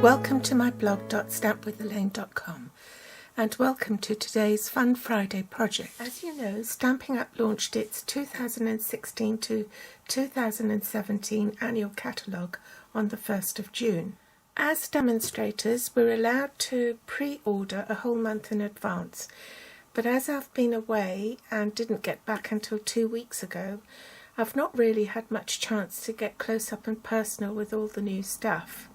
Welcome to my blog .stampwithelaine.com and welcome to today's Fun Friday project. As you know, Stampin' Up launched its 2016 to 2017 annual catalogue on the 1st of June. As demonstrators, we're allowed to pre-order a whole month in advance, but as I've been away and didn't get back until 2 weeks ago, I've not really had much chance to get close up and personal with all the new stuff.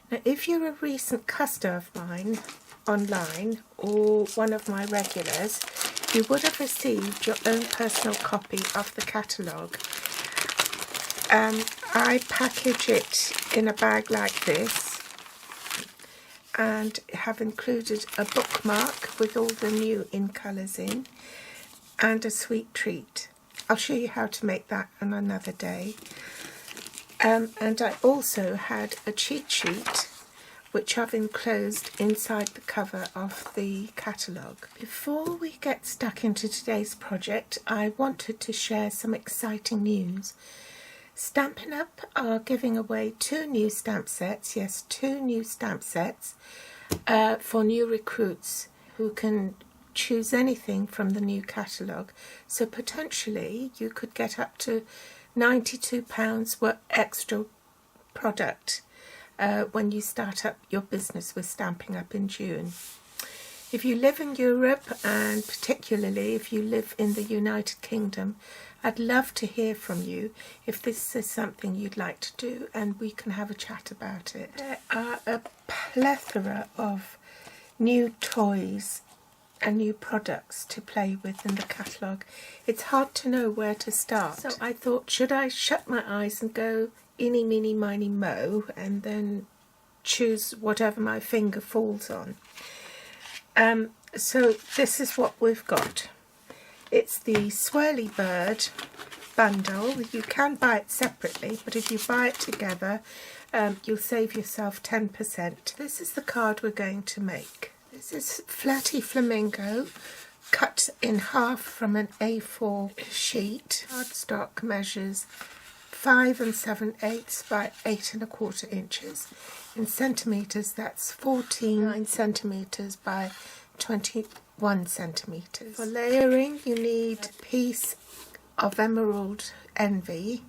Now, if you're a recent customer of mine online or one of my regulars, you would have received your own personal copy of the catalogue. I package it in a bag like this and have included a bookmark with all the new in colours in and a sweet treat. I'll show you how to make that on another day. And I also had a cheat sheet which I've enclosed inside the cover of the catalogue. Before we get stuck into today's project, I wanted to share some exciting news. Stampin' Up are giving away 2 new stamp sets, yes, 2 new stamp sets for new recruits who can choose anything from the new catalogue. So potentially you could get up to £92 worth extra product when you start up your business with Stampin' Up in June. If you live in Europe, and particularly if you live in the United Kingdom, I'd love to hear from you if this is something you'd like to do, and we can have a chat about it. There are a plethora of new toys and new products to play with in the catalogue. It's hard to know where to start. So I thought, should I shut my eyes and go eeny, meeny, miny, mo, and then choose whatever my finger falls on? So this is what we've got. It's the Swirly Bird bundle. You can buy it separately, but if you buy it together, you'll save yourself 10%. This is the card we're going to make. This is Flirty Flamingo, cut in half from an A4 sheet. Cardstock measures 5 7/8 by 8 1/4 inches. In centimetres, that's 14 centimetres by 21 centimetres. For layering, you need a piece of Emerald Envy.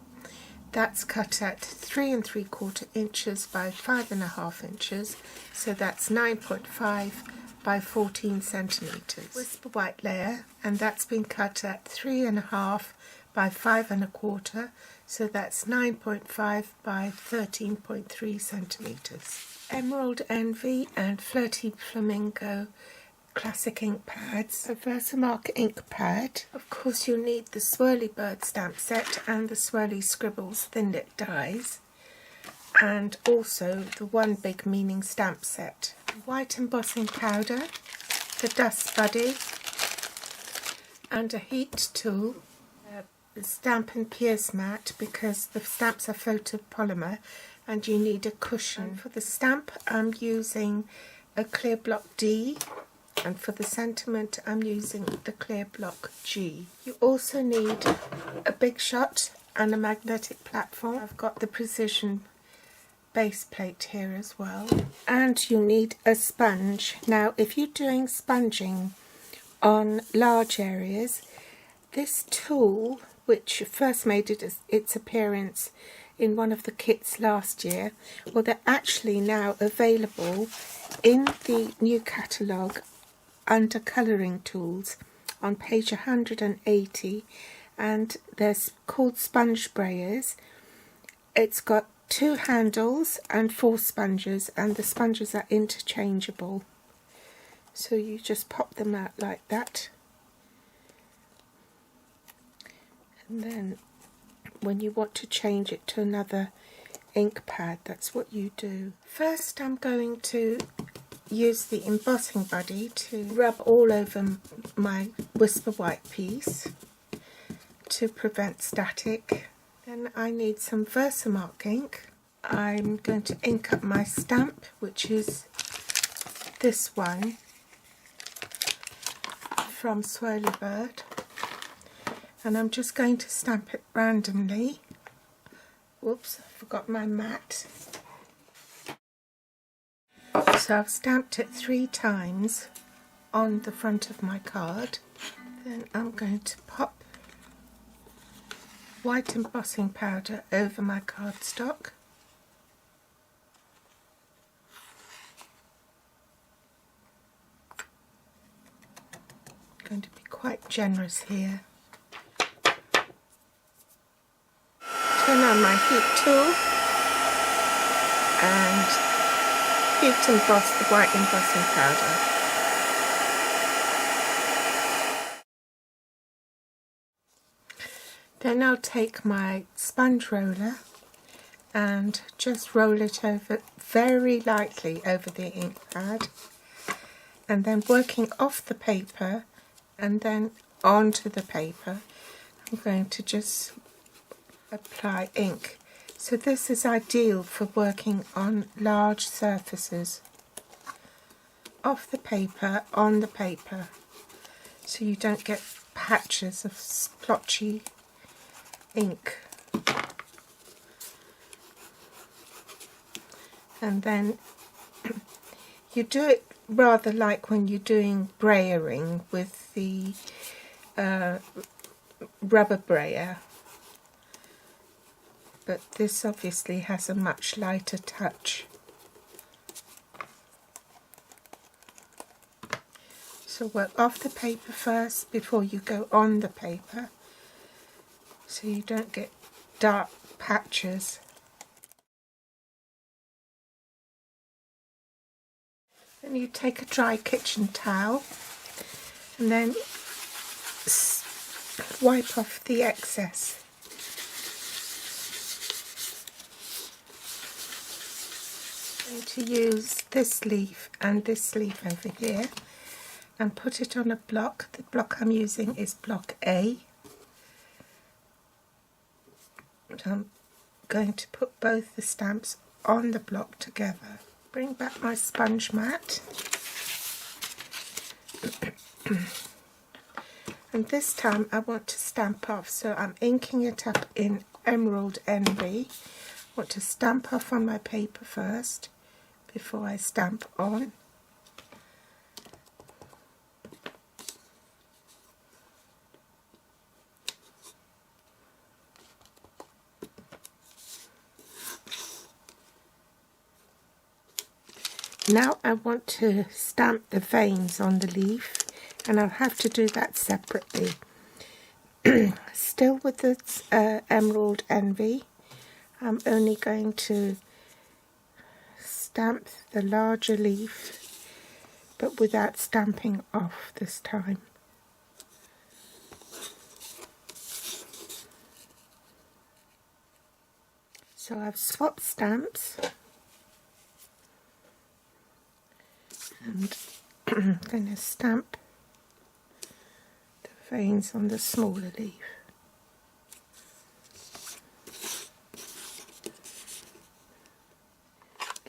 That's cut at 3 3/4 inches by 5 1/2 inches, so that's 9.5 by 14 centimetres. Whisper White layer, and that's been cut at 3 1/2 by 5 1/4, so that's 9.5 by 13.3 centimetres. Emerald Envy and Flirty Flamingo classic ink pads, a Versamark ink pad. Of course, you'll need the Swirly Bird stamp set and the Swirly Scribbles thin lit dies, and also the One Big Meaning stamp set. White embossing powder, the Dust Buddy, and a heat tool. The Stampin' Pierce mat, because the stamps are photopolymer and you need a cushion. And for the stamp, I'm using a clear block D, and for the sentiment I'm using the clear block G. You also need a big shot and a magnetic platform. I've got the precision base plate here as well, and you need a sponge. Now, if you're doing sponging on large areas, this tool, which first made its appearance in one of the kits last year, well, they're actually now available in the new catalogue under colouring tools on page 180, and they're called sponge brayers. It's got 2 handles and 4 sponges, and the sponges are interchangeable, so you just pop them out like that, and then when you want to change it to another ink pad, that's what you do. First, I'm going to use the embossing buddy to rub all over my Whisper White piece to prevent static. Then I need some Versamark ink. I'm going to ink up my stamp, which is this one from Swirly Bird, and I'm just going to stamp it randomly. Whoops, I forgot my mat. So I've stamped it 3 times on the front of my card. Then I'm going to pop white embossing powder over my cardstock. I'm going to be quite generous here. Turn on my heat tool and heat emboss the white embossing powder. Then I'll take my sponge roller and just roll it over very lightly over the ink pad, and then working off the paper and then onto the paper, I'm going to just apply ink. So this is ideal for working on large surfaces. Off the paper, on the paper, so you don't get patches of splotchy ink. And then you do it rather like when you're doing brayering with the rubber brayer, but this obviously has a much lighter touch. So work off the paper first before you go on the paper, so you don't get dark patches. Then you take a dry kitchen towel and then wipe off the excess. I'm going to use this leaf and this leaf over here and put it on a block. The block I'm using is block A. I'm going to put both the stamps on the block together. Bring back my sponge mat. And this time I want to stamp off, so I'm inking it up in Emerald Envy. I want to stamp off on my paper first before I stamp on. Now I want to stamp the veins on the leaf, and I'll have to do that separately. Still with the Emerald Envy, I'm only going to stamp the larger leaf, but without stamping off this time. So I've swapped stamps. And I'm going to stamp the veins on the smaller leaf.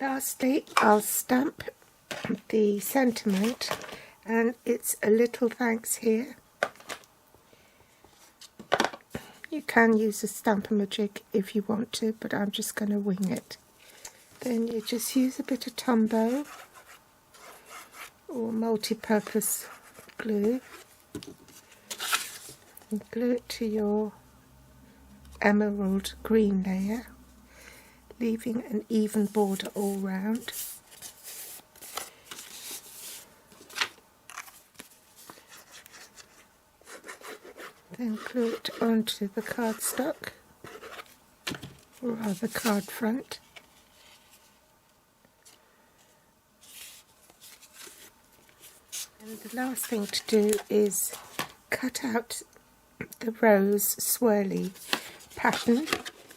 Lastly, I'll stamp the sentiment, and it's a little thanks here. You can use a Stamp-A-Magic if you want to, but I'm just going to wing it. Then you just use a bit of Tombow or multi-purpose glue and glue it to your emerald green layer, leaving an even border all round. Then glue it onto the cardstock, or rather card front. And the last thing to do is cut out the rose swirly pattern.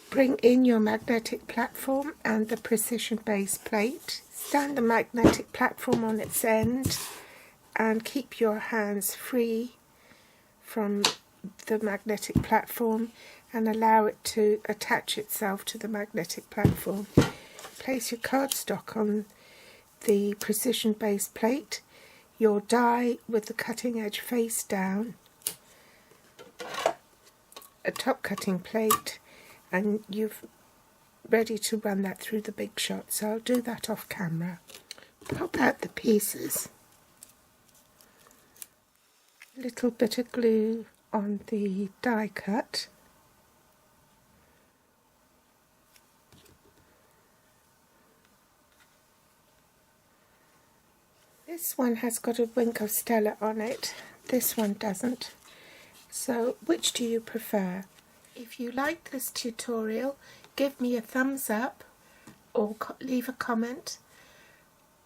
Bring in your magnetic platform and the precision base plate. Stand the magnetic platform on its end and keep your hands free from the magnetic platform and allow it to attach itself to the magnetic platform. Place your cardstock on the precision base plate, your die with the cutting edge face down, a top cutting plate, and you're ready to run that through the big shot. So I'll do that off camera. pop out the pieces. A little bit of glue on the die cut. This one has got a wink of Stella on it, this one doesn't. So which do you prefer? If you liked this tutorial, give me a thumbs up or leave a comment.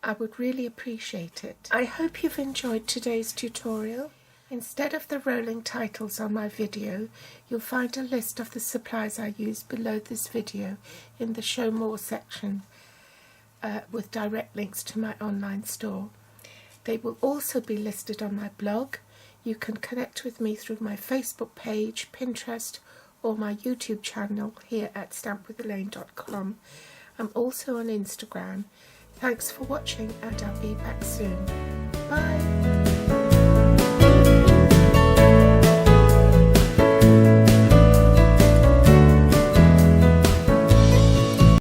I would really appreciate it. I hope you've enjoyed today's tutorial. Instead of the rolling titles on my video, you'll find a list of the supplies I used below this video in the Show More section with direct links to my online store. They will also be listed on my blog. You can connect with me through my Facebook page, Pinterest, or my YouTube channel here at stampwithelaine.com. I'm also on Instagram. Thanks for watching, and I'll be back soon. Bye!